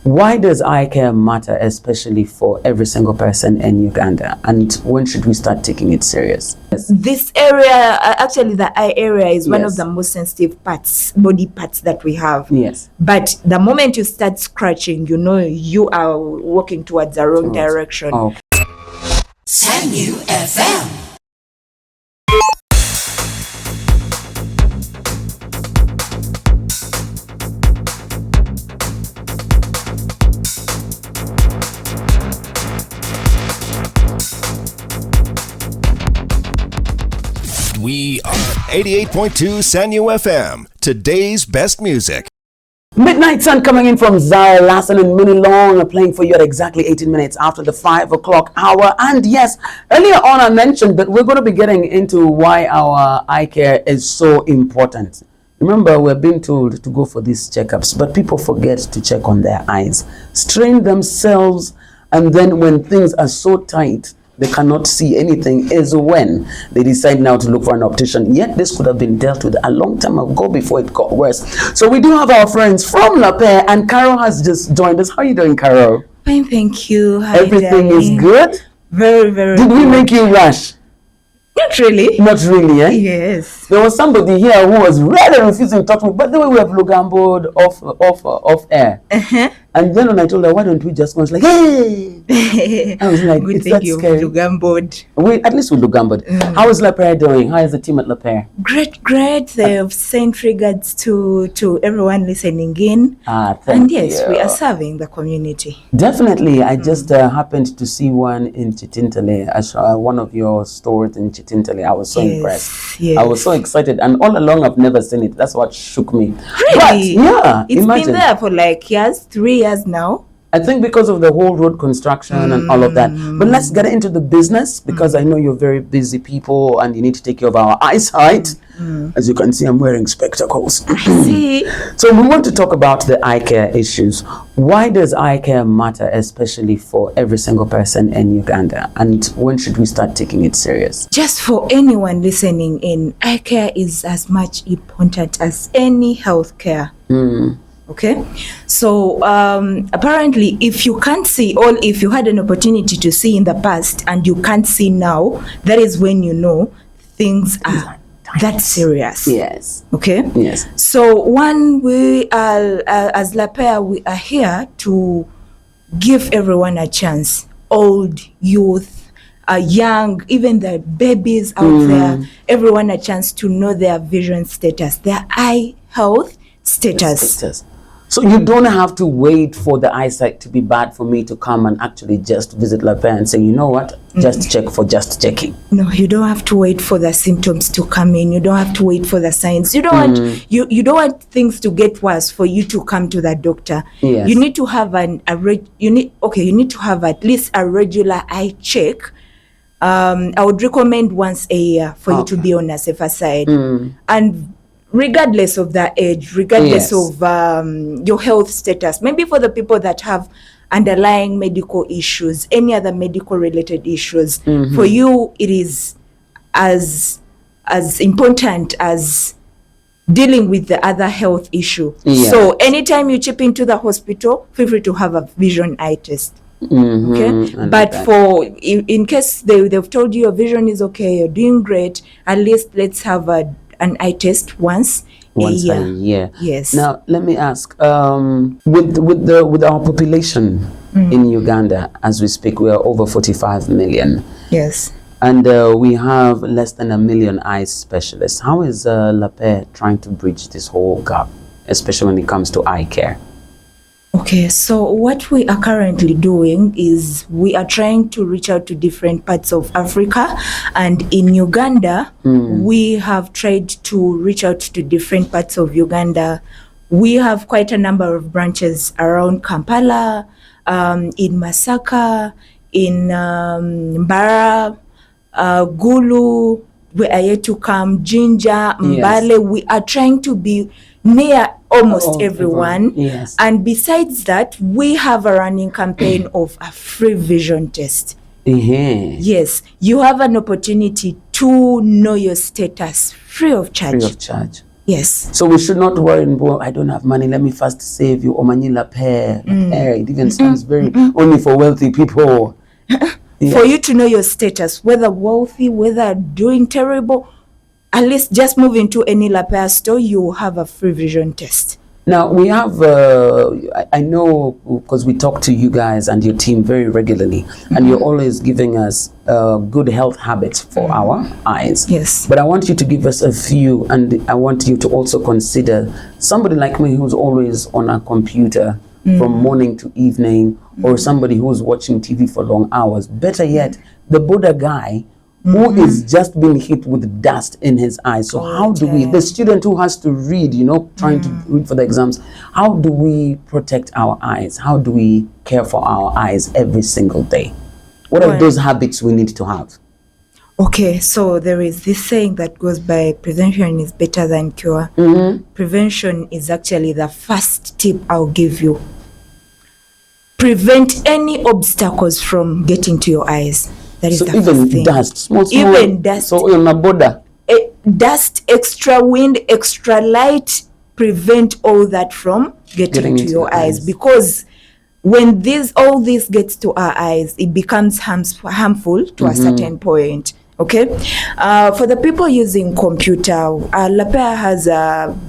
Why does eye care matter, especially for every single person in Uganda? And when should we start taking it serious? This area, actually the eye area is one of the most sensitive parts, body parts that we have. Yes. But the moment you start scratching, you know you are walking towards the wrong direction. Okay. Sanyu FM. We are 88.2 Sanyu FM, today's best music. Midnight Sun coming in from Zara Lassen and Minnie Long playing for you at exactly 18 minutes after the 5 o'clock hour. And yes, earlier on I mentioned that we're going to be getting into why our eye care is so important. Remember, we're being told to go for these checkups, but people forget to check on their eyes, strain themselves, and then when things are so tight, they cannot see anything, is when they decide now to look for an optician. Yet this could have been dealt with a long time ago before it got worse. So we do have our friends from La Paix, and Carol has just joined us. How are you doing, Carol? Fine, thank you. Hi, Everything darling. is good? Very, very Did good. we make you rush? Not really. Not really, eh? Yes. There was somebody here who was really refusing to talk to me. By the way, we have Lugamboed off air. And then when I told her, why don't we just go, she's like, hey! I was like, Good it's thing that you scary. Lugamboed. At least we Lugamboed. How is La Paix doing? How is the team at La Paix? Great. They have sent regards to everyone listening in. Thank And yes, you. we are serving the community. Definitely. I just happened to see one in Chitintale. I saw one of your stores in Chitintale. I was so impressed. Yes. I was so excited. And all along, I've never seen it. That's what shook me. Really? But, yeah, It's imagine. been there for like 3 years now. I think because of the whole road construction and all of that. But let's get into the business, because I know you're very busy people and you need to take care of our eyesight. As you can see, I'm wearing spectacles. See? So we want to talk about the eye care issues. Why does eye care matter, especially for every single person in Uganda? And when should we start taking it serious? Just for anyone listening in, eye care is as much important as any health care. Okay, so apparently if you can't see, or if you had an opportunity to see in the past and you can't see now, that is when you know things are that serious. Yes. Okay. Yes. So we are, as La Paix, we are here to give everyone a chance, old, youth, young, even the babies out there, everyone a chance to know their vision status, their eye health status. So you don't have to wait for the eyesight to be bad for me to come and actually just visit La Paix and say, you know what, just check for just checking. No, you don't have to wait for the symptoms to come in. You don't have to wait for the signs. You don't want you don't want things to get worse for you to come to the doctor. Yes. You need to have you need to have at least a regular eye check. I would recommend once a year for you to be on a safer side. And regardless of the age, regardless of your health status, maybe for the people that have underlying medical issues, any other medical related issues, for you it is as important as dealing with the other health issue. So anytime you chip into the hospital, feel free to have a vision eye test. Okay, but for in case they've told you your vision is okay, you're doing great, at least let's have an eye test once a year. Yes. Now let me ask, with our population in Uganda as we speak, we are over 45 million. Yes. And we have less than 1 million eye specialists. How is La Paix trying to bridge this whole gap, especially when it comes to eye care? Okay, so what we are currently doing is we are trying to reach out to different parts of Africa, and in Uganda, we have tried to reach out to different parts of Uganda. We have quite a number of branches around Kampala, in Masaka, in Mbara, Gulu, we are yet to come, Jinja, Mbale. Yes. We are trying to be near almost everyone. Yes. And besides that, we have a running campaign of a free vision test. Yes, you have an opportunity to know your status free of charge. Free of charge. Yes. So we should not worry, well, I don't have money, let me first save you. Omanila pair. It even sounds very only for wealthy people. Yeah. For you to know your status, whether wealthy, whether doing terrible, at least just move into any lapel store, you will have a free vision test. Now we have, I know because we talk to you guys and your team very regularly, and you're always giving us good health habits for our eyes. Yes. But I want you to give us a few, and I want you to also consider somebody like me who's always on a computer from morning to evening, or somebody who's watching TV for long hours. Better yet, the Buddha guy who is just being hit with dust in his eyes. So how do we, the student who has to read, trying to read for the exams, how do we protect our eyes? How do we care for our eyes every single day? What are those habits we need to have? Okay, so there is this saying that goes by, prevention is better than cure. Prevention is actually the first tip I'll give you. Prevent any obstacles from getting to your eyes. That is So the even first thing. dust, small, Even dust. So in a border. Dust, extra wind, extra light, prevent all that from getting to into your the eyes. eyes. Because when all this gets to our eyes, it becomes harmful to a certain point. Okay, for the people using computer, Lapea has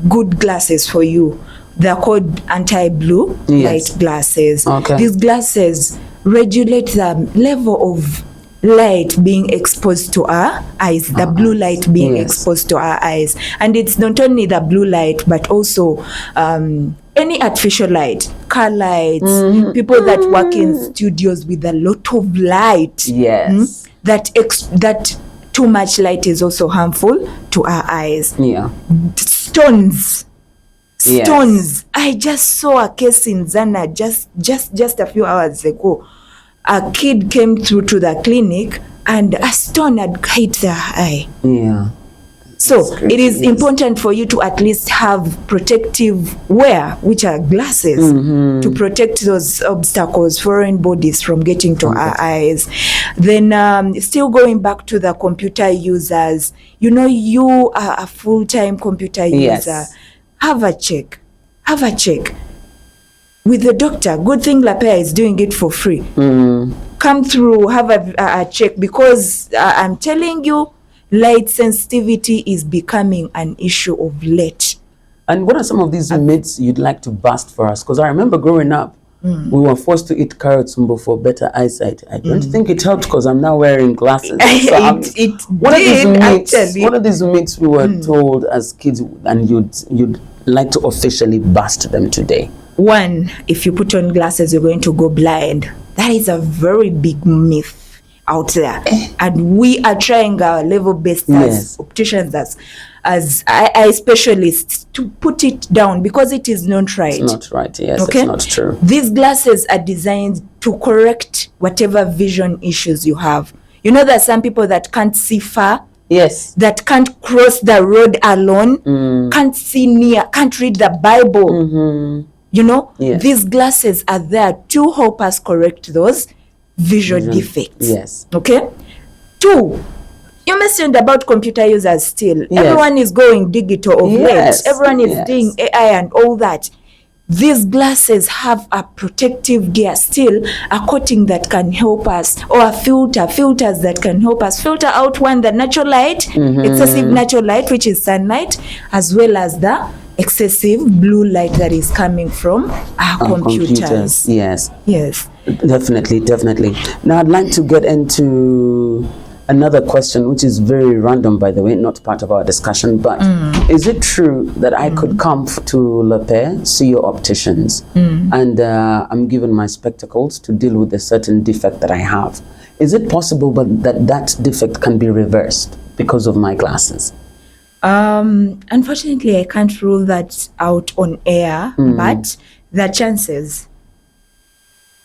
good glasses for you. They're called anti-blue light glasses. Okay. These glasses regulate the level of light being exposed to our eyes, the blue light being exposed to our eyes. And it's not only the blue light, but also any artificial light, car lights, people that work in studios with a lot of light. Yes. That too much light is also harmful to our eyes. Yeah. Stones. I just saw a case in Zana just a few hours ago. A kid came through to the clinic and a stone had hit their eye. Yeah. So it is important for you to at least have protective wear, which are glasses, to protect those obstacles, foreign bodies from getting to our eyes. Then still going back to the computer users, you are a full-time computer user. Have a check with the doctor. Good thing Lapea is doing it for free. Come through, have a check, because I'm telling you, light sensitivity is becoming an issue of late. And what are some of these myths you'd like to bust for us? Because I remember growing up, we were forced to eat carrots for better eyesight. I don't think it helped because I'm now wearing glasses. So what are these myths we were told as kids, and you'd like to officially bust them today? One, if you put on glasses, you're going to go blind. That is a very big myth out there. And we are trying our level-based as opticians, as eye specialists, to put it down, because it is not right. It's not right, yes, okay? It's not true. These glasses are designed to correct whatever vision issues you have. You know, there are some people that can't see far. Yes. That can't cross the road alone, can't see near, can't read the Bible. These glasses are there to help us correct those vision defects. Yes. Okay? Two, you mentioned about computer users still. Yes. Everyone is going digital of late. Everyone is doing AI and all that. These glasses have a protective gear still, a coating that can help us, or a filters that can help us filter out the natural light, excessive natural light, which is sunlight, as well as the excessive blue light that is coming from our computers. Yes. Definitely. Now I'd like to get into another question, which is very random, by the way, not part of our discussion, but is it true that I could come to Lapea, see your opticians, and I'm given my spectacles to deal with a certain defect that I have? Is it possible that defect can be reversed because of my glasses? Unfortunately, I can't rule that out on air, but the chances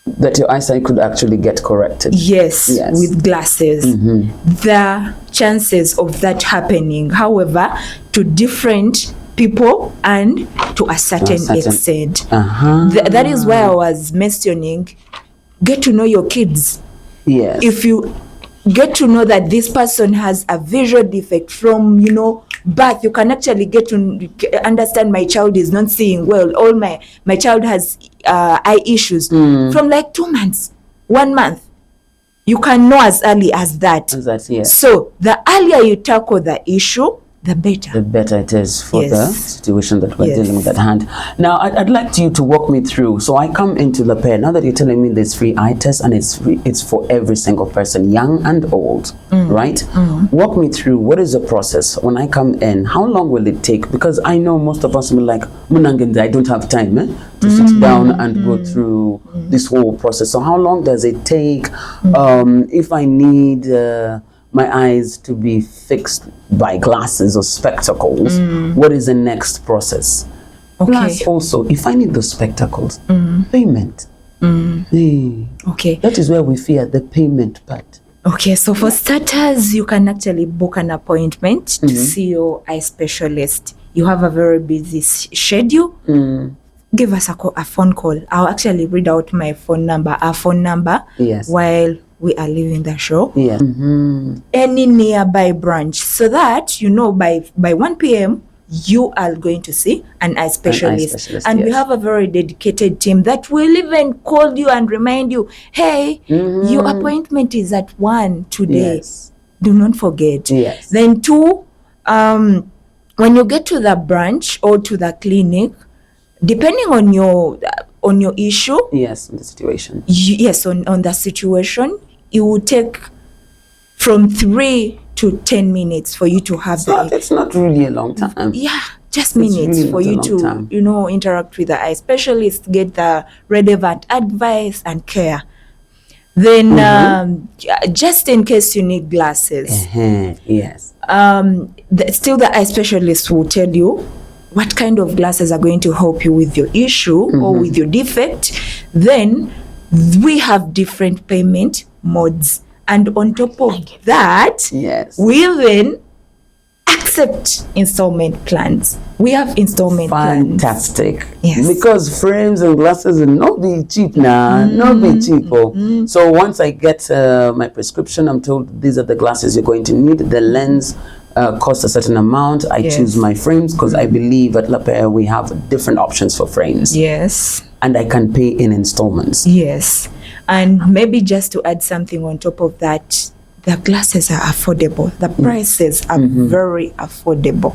that your eyesight could actually get corrected. Yes. With glasses. The chances of that happening, however, to different people and to a certain extent. That is why I was mentioning, get to know your kids. Yes. If you get to know that this person has a visual defect from, but you can actually get to understand my child is not seeing well, or my child has eye issues from like 2 months, 1 month. You can know as early as that. Yes. So the earlier you tackle the issue, the better. The better it is for the situation that we're Yes. dealing with at hand. Now, I'd like you to walk me through. So I come into La Paix. Now that you're telling me there's free eye test and it's for every single person, young and old, right? Walk me through. What is the process when I come in? How long will it take? Because I know most of us will be like, "Munangende, I don't have time to sit down and go through this whole process." So how long does it take? If I need my eyes to be fixed by glasses or spectacles, what is the next process? Okay. Plus also, if I need the spectacles, payment. Okay. That is where we fear the payment part. Okay, so for starters, you can actually book an appointment to see your eye specialist. You have a very busy schedule. Give us a phone call. I'll actually read out our phone number Yes. while we are leaving the show. Yeah. Any nearby branch, so that you know by 1 p.m. you are going to see an eye specialist. And we yes. have a very dedicated team that will even call you and remind you, hey, your appointment is at 1 today. Yes. Do not forget. Yes. Then 2, when you get to the branch or to the clinic, depending on your issue, Yes, the situation. on the situation, it will take from 3 to 10 minutes for you to have It's not really a long time. just minutes really for not a you long to time. interact with the eye specialist, get the relevant advice and care. Then just in case you need glasses, Yes. still the eye specialist will tell you what kind of glasses are going to help you with your issue or with your defect. Then we have different payment modes, and on top of that, Yes. we even accept installment plans. We have installment plans. Fantastic. Yes. Because frames and glasses will not be cheap now. Not be cheap. So once I get my prescription, I'm told these are the glasses you're going to need. The lens costs a certain amount. I choose my frames because I believe at La Paix we have different options for frames. Yes. And I can pay in installments. Yes. And maybe just to add something on top of that, the glasses are affordable. The prices are very affordable.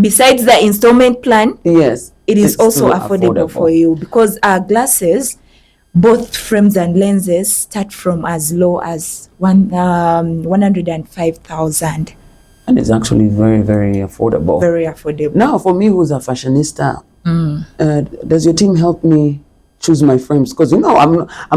Besides the installment plan, Yes. it is it's also still affordable for you, because our glasses, both frames and lenses, start from as low as 105,000. And it's actually very, very affordable. Very affordable. Now, for me, who's a fashionista, does your team help me choose my frames? Because I'm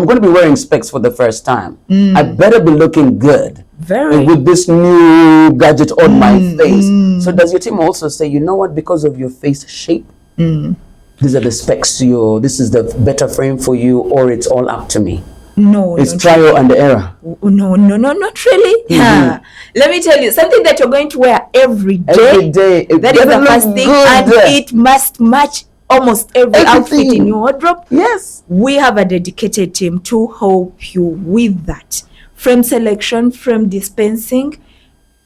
going to be wearing specs for the first time. I better be looking good with this new gadget on my face. So does your team also say, you know what, because of your face shape, these are the specs, this is the better frame for you, or it's all up to me? No, it's trial and error. No, not really. Let me tell you, something that you're going to wear every day. That is the first thing, and it must match almost every outfit in your wardrobe. Yes. We have a dedicated team to help you with that. Frame selection, frame dispensing.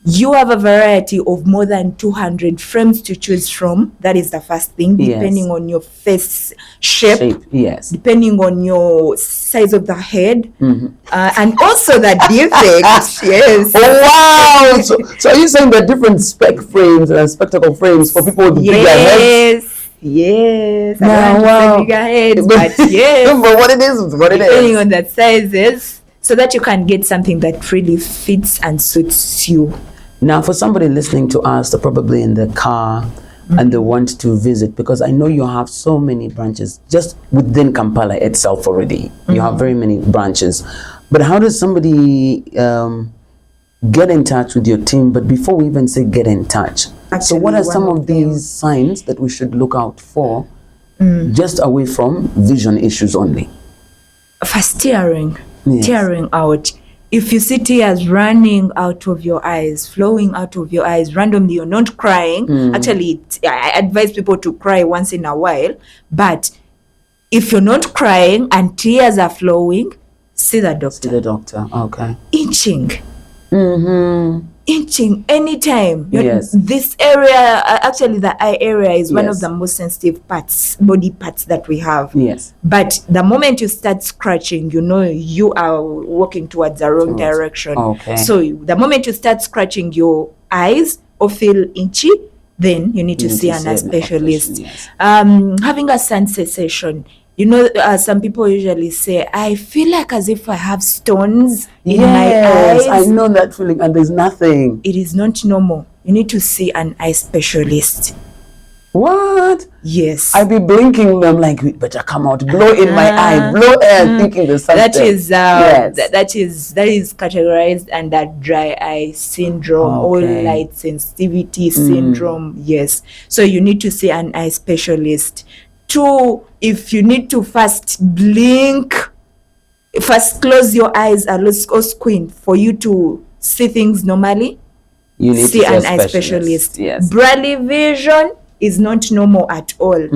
You have a variety of more than 200 frames to choose from. That is the first thing, depending on your face shape. Yes. Depending on your size of the head, and also the defect. Yes. Oh, wow. So are you saying there are different spec frames and spectacle frames for people with bigger heads? Yes. Wow. Bigger heads, but yes. But what it is, depending on the sizes, so that you can get something that really fits and suits you. Now, for somebody listening to us, they're probably in the car and they want to visit, because I know you have so many branches just within Kampala itself already. You have very many branches. But how does somebody get in touch with your team? But before we even say get in touch, so what are some of these signs that we should look out for, just away from vision issues only? First, tearing out. If you see tears running out of your eyes, flowing out of your eyes randomly, you're not crying. Actually, I advise people to cry once in a while. But if you're not crying and tears are flowing, see the doctor. See the doctor. Okay. Itching. itching anytime. Yes. This area, actually the eye area is one of Yes. the most sensitive body parts that we have. Yes. But the moment you start scratching, you are walking towards the wrong direction. Okay. So the moment you start scratching your eyes or feel itchy, then you need to see an eye specialist. Yes. Having a sun cessation. Some people usually say, I feel like as if I have stones in my eyes. I know that feeling, and there's nothing. It is not normal. You need to see an eye specialist. What? Yes. I be blinking them like, "Wait, better come out, blow in my eye, blow air," thinking there's something. That is Yes. that is categorized under dry eye syndrome or Okay. light sensitivity syndrome. Yes. So you need to see an eye specialist. 2, if you need to first blink, first close your eyes or squint for you to see things normally, You need see to see an a eye specialist. Yes. Blurry vision is not normal at all.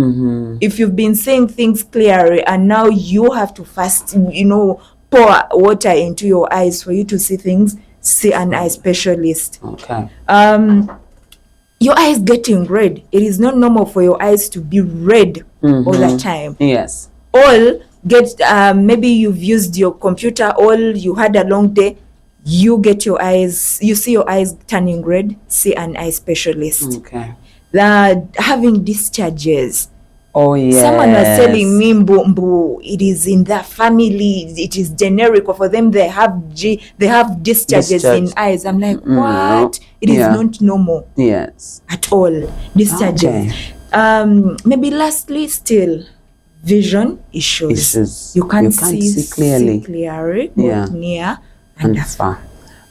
If you've been seeing things clearly and now you have to first, pour water into your eyes for you to see things, see an eye specialist. Okay. Your eyes getting red. It is not normal for your eyes to be red all the time. Yes. Maybe you've used your computer you had a long day, you see your eyes turning red, see an eye specialist. Okay. Having discharges. Oh yes. Someone was telling me, mbu, it is in their family, it is generic, or for them they have discharges in eyes. I'm like, what? It is not normal Yes. at all. Discharges. Okay. Maybe lastly, still vision issues. You can't see clearly, both near and far.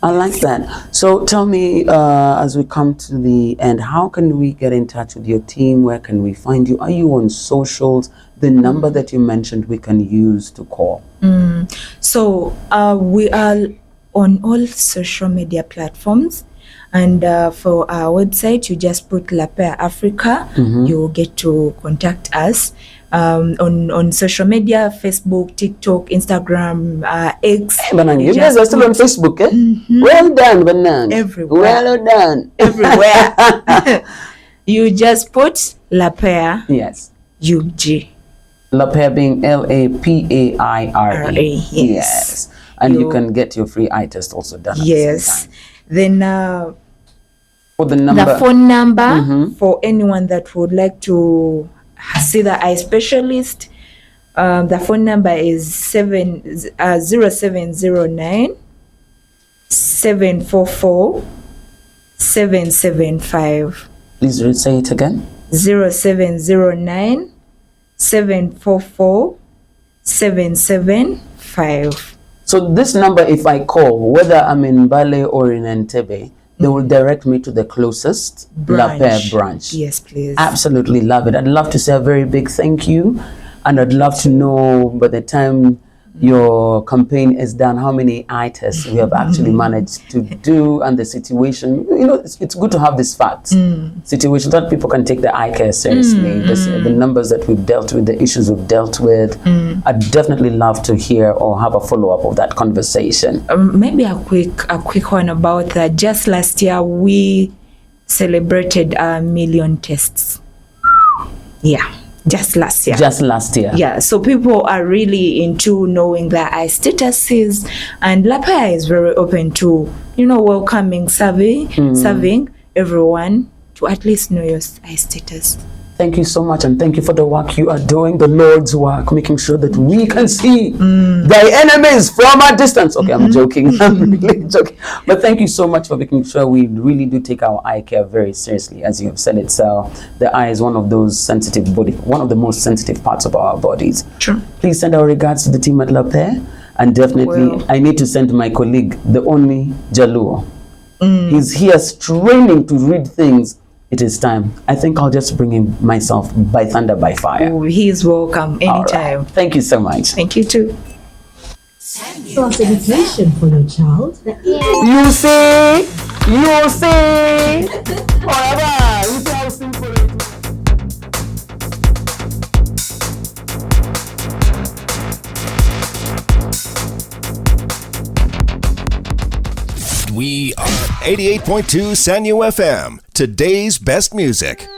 I like that. So tell me, as we come to the end, how can we get in touch with your team? Where can we find you? Are you on socials? The number that you mentioned we can use to call. So we are on all social media platforms. And for our website, you just put La Paix Africa. You get to contact us on social media, Facebook, TikTok, Instagram, X. Hey, Banang, you guys are still on Facebook, eh? Well done, Banang. Everywhere. Well done. Everywhere. You just put La Paix Yes. UG. La Paix being LAPAIRE. Yes. And you can get your free eye test also done. At the Yes. same time. Then For the number. the phone number for anyone that would like to see the eye specialist. The phone number is 0709 744 775. Please say it again. 0709 744 775. So this number, if I call, whether I'm in Bale or in Entebbe, they will direct me to the closest La Paix branch. Yes, please. Absolutely love it. I'd love to say a very big thank you, and I'd love to know by the time your campaign is done how many eye tests we have actually managed to do, and the situation. It's good to have this facts situation that people can take the eye care seriously. The numbers that we've dealt with, the issues we've dealt with. I'd definitely love to hear or have a follow-up of that conversation. Maybe a quick one about that. Just last year we celebrated 1 million tests. Yeah. Just last year. Yeah, so people are really into knowing their eye statuses, and La Paix is very open to, welcoming, serving everyone to at least know your eye status. Thank you so much, and thank you for the work you are doing, the Lord's work, making sure that we can see thy enemies from a distance. Okay, I'm joking. I'm really joking. But thank you so much for making sure we really do take our eye care very seriously. As you have said, the eye is one of the most sensitive parts of our bodies. True. Please send our regards to the team at La Paix, and definitely I need to send my colleague, the only Jaluo. He's here straining to read things. It is time. I think I'll just bring him myself by thunder, by fire. Oh, he is welcome anytime. Right. Thank you so much. Thank you too. Source education for your child. You see? Forever. You see how simple it is? We are 88.2 Sanyu FM. Today's best music.